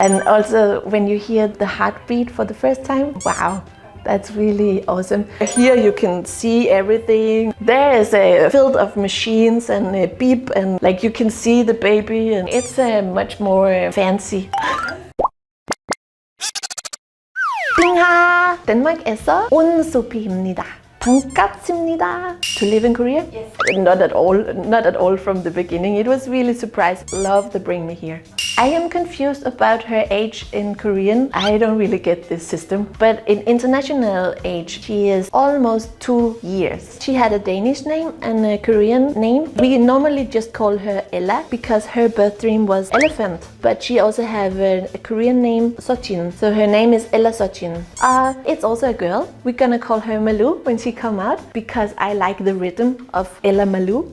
And also when you hear the heartbeat for the first time, wow. That's really awesome. Here you can see everything. There is a field of machines and a beep and like you can see the baby and it's much more fancy. 덴마크에서 온 소피입니다. 반갑습니다. To live in Korea? Yes. Not at all from the beginning. It was really surprised. Love to bring me here. I am confused about her age in Korean. I don't really get this system. But in international age, she is almost 2 years. She had a Danish name and a Korean name. We normally just call her Ella because her birth dream was elephant. But she also has a Korean name, Sochin. So her name is Ella Sochin. It's also a girl. We're gonna call her Malu when she come out because I like the rhythm of Ella Malu.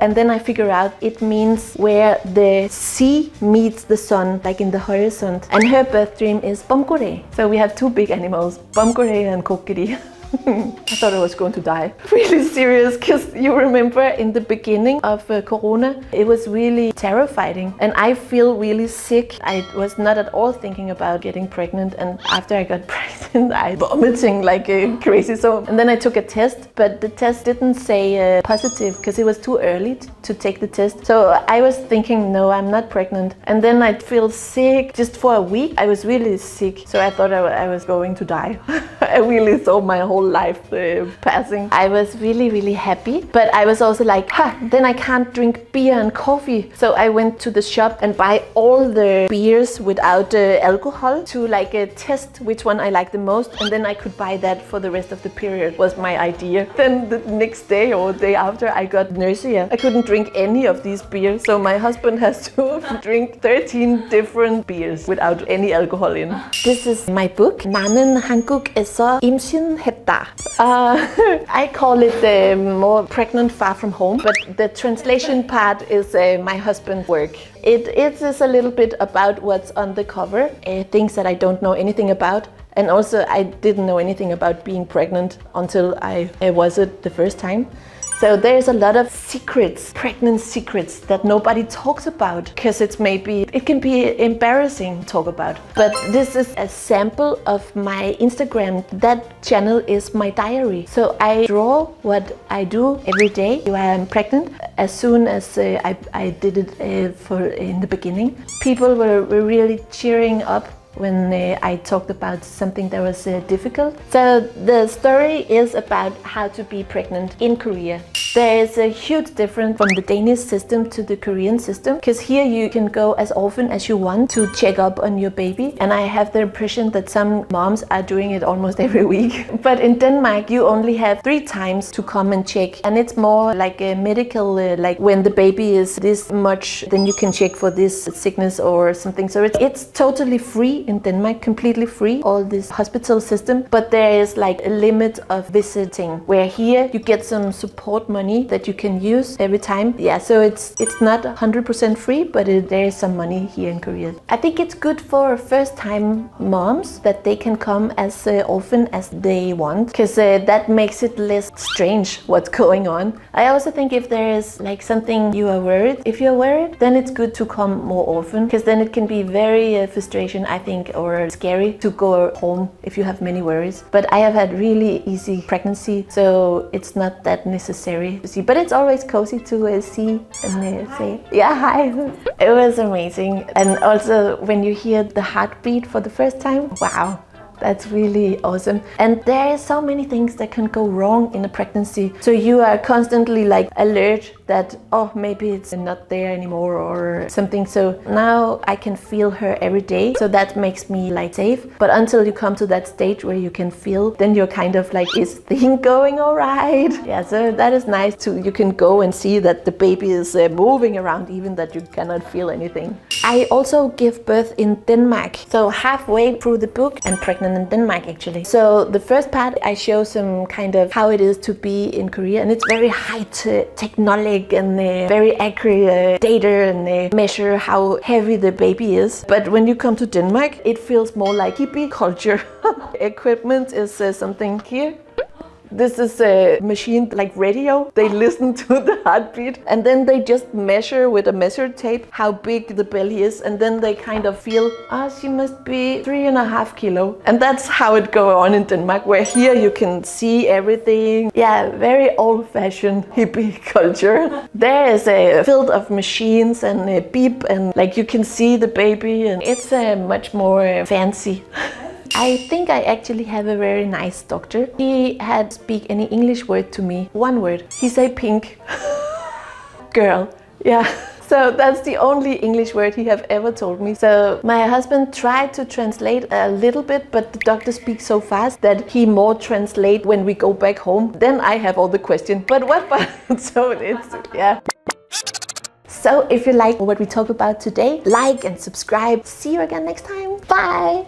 And then I figure out it means where the sea meets the sun, like in the horizon. And her birth dream is Bomkore. So we have two big animals, Bomkore and Kokiri. I thought I was going to die. Really serious, because you remember in the beginning of Corona, it was really terrifying and I feel really sick. I was not at all thinking about getting pregnant, and after I got pregnant, I vomiting like crazy. And then I took a test, but the test didn't say positive because it was too early to take the test. So I was thinking, no, I'm not pregnant. And then I feel sick just for a week. I was really sick, so I thought I was going to die. I really saw my whole life passing. I was really happy, but I was also like, then I can't drink beer and coffee. So I went to the shop and buy all the beers without alcohol to like test which one I like the most, and then I could buy that for the rest of the period, was my idea. Then the next day or day after I got nausea. I couldn't drink any of these beers, so my husband has to drink 13 different beers without any alcohol in. This is my book. 나는 한국에서 임신했다. I call it more pregnant far from home, but the translation part is my husband's work. It is a little bit about what's on the cover, things that I don't know anything about. And also I didn't know anything about being pregnant until I was it the first time. So there's a lot of secrets, pregnant secrets that nobody talks about because it can be embarrassing to talk about. But this is a sample of my Instagram. That channel is my diary. So I draw what I do every day when I'm pregnant. As soon as I did it in the beginning, people were really cheering up when I talked about something that was difficult. So the story is about how to be pregnant in Korea. There is a huge difference from the Danish system to the Korean system, because here you can go as often as you want to check up on your baby, and I have the impression that some moms are doing it almost every week. But in Denmark you only have 3 times to come and check, and it's more like a medical, like when the baby is this much, then you can check for this sickness or something. So it's totally free in Denmark, completely free, all this hospital system, but there is like a limit of visiting, where here you get some support money that you can use every time. Yeah, so it's not 100% free, but there is some money here in Korea. I think it's good for first-time moms that they can come as often as they want, because that makes it less strange what's going on. I also think if there is like something you are worried, if you're worried, then it's good to come more often, because then it can be very frustration, I think, or scary to go home if you have many worries. But I have had really easy pregnancy, so it's not that necessary to see. But it's always cozy to see and say, yeah, hi. It was amazing. And also when you hear the heartbeat for the first time, wow. That's really awesome. And there are so many things that can go wrong in a pregnancy. So you are constantly like alert that, oh, maybe it's not there anymore or something. So now I can feel her every day. So that makes me like safe. But until you come to that stage where you can feel, then you're kind of like, is thing going all right? Yeah, so that is nice too. You can go and see that the baby is moving around, even that you cannot feel anything. I also give birth in Denmark. So halfway through the book and pregnant in Denmark actually. So the first part I show some kind of how it is to be in Korea, and it's very high technology and very accurate data, and measure how heavy the baby is. But when you come to Denmark, it feels more like hippie culture. Equipment is something here. This is a machine like radio. They listen to the heartbeat and then they just measure with a measure tape how big the belly is, and then they kind of feel, she must be 3.5 kilos. And that's how it goes on in Denmark, where here you can see everything. Yeah, very old-fashioned hippie culture. There is a field of machines and a beep, and like you can see the baby, and it's much more fancy. I think I actually have a very nice doctor. He had speak any English word to me. One word. He say pink. Girl. Yeah. So that's the only English word he have ever told me. So my husband tried to translate a little bit, but the doctor speaks so fast that he more translate when we go back home. Then I have all the questions. But what about? So it's, yeah. So if you like what we talk about today, like and subscribe. See you again next time. Bye.